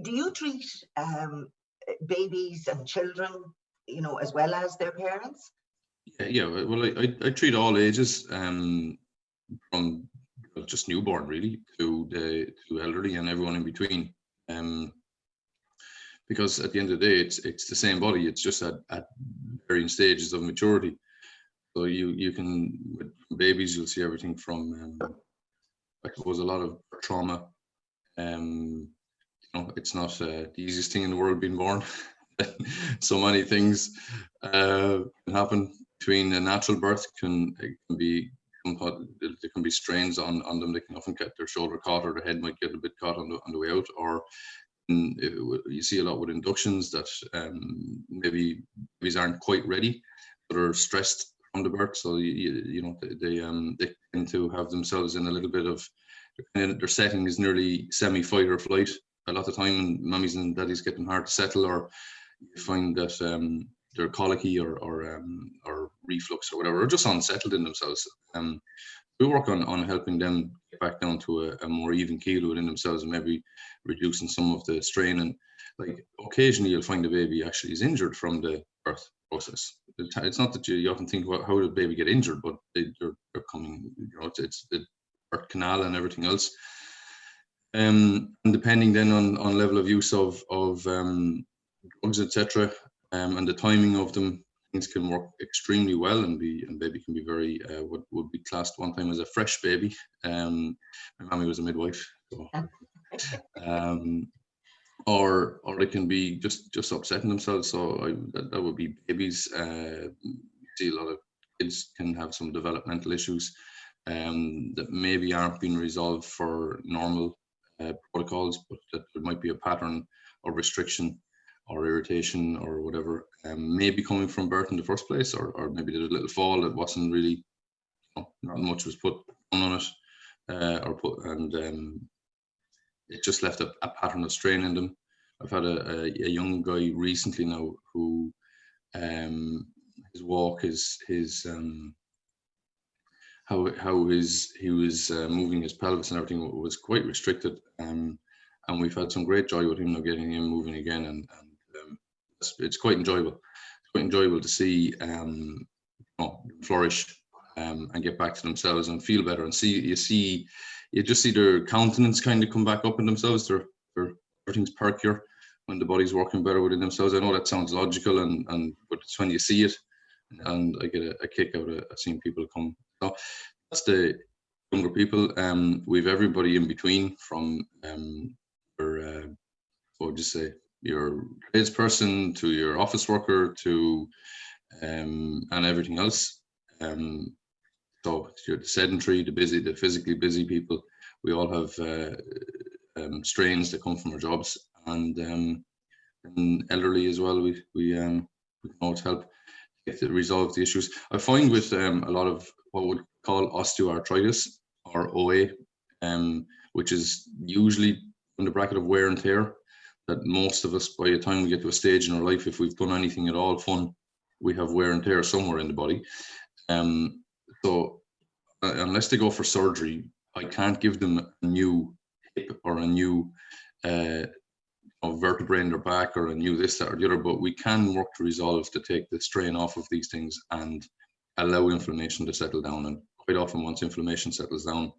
Do you treat babies and children, as well as their parents? Yeah, well, I treat all ages, from just newborn really to elderly and everyone in between. Because at the end of the day, it's the same body. It's just at varying stages of maturity. So you can, with babies, you'll see everything from I suppose a lot of trauma. It's not the easiest thing in the world being born. So many things can happen between a natural birth. There can be strains on them. They can often get their shoulder caught, or their head might get a bit caught on the way out. Or you see a lot with inductions that maybe babies aren't quite ready, but are stressed from the birth. So they tend to have themselves in a little bit of, their setting is nearly semi-fight or flight a lot of time, and mummies and daddies get them hard to settle, or you find that they're colicky or reflux or whatever, or just unsettled in themselves. We work on helping them get back down to a more even keel within themselves, and maybe reducing some of the strain. And like occasionally you'll find the baby actually is injured from the birth process. It's not that you often think about how did the baby get injured, but they're coming, it's the birth canal and everything else. And depending then on level of use of drugs, etc., and the timing of them, things can work extremely well, and baby can be very what would be classed one time as a fresh baby. My mommy was a midwife, so, or they can be just upsetting themselves. So that would be babies. You see a lot of kids can have some developmental issues that maybe aren't being resolved for normal protocols, but that there might be a pattern of restriction or irritation or whatever, maybe coming from birth in the first place, or maybe there's a little fall that wasn't really, not much was put on it, and it just left a pattern of strain in them. I've had a young guy recently now who his walk, he was moving his pelvis and everything was quite restricted, and we've had some great joy with him now getting him moving again, and it's quite enjoyable. It's quite enjoyable to see flourish and get back to themselves and feel better, and you just see their countenance kind of come back up in themselves. Everything's perkier when the body's working better within themselves. I know that sounds logical, but it's when you see it, and I get a kick out of seeing people come. So that's the younger people. We've everybody in between, from what would you say, your tradesperson to your office worker to and everything else. So you're the sedentary, the busy, the physically busy people. We all have strains that come from our jobs, and elderly as well. We can always help resolve the issues. I find with a lot of what we call osteoarthritis, or OA, which is usually in the bracket of wear and tear, that most of us, by the time we get to a stage in our life, if we've done anything at all fun, we have wear and tear somewhere in the body. So unless they go for surgery, I can't give them a new hip or a new vertebrae in their back, or a new this, that, or the other, but we can work to resolve, to take the strain off of these things and allow inflammation to settle down. And quite often, once inflammation settles down,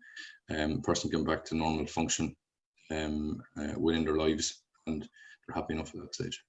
a person can back to normal function within their lives, and they're happy enough at that stage.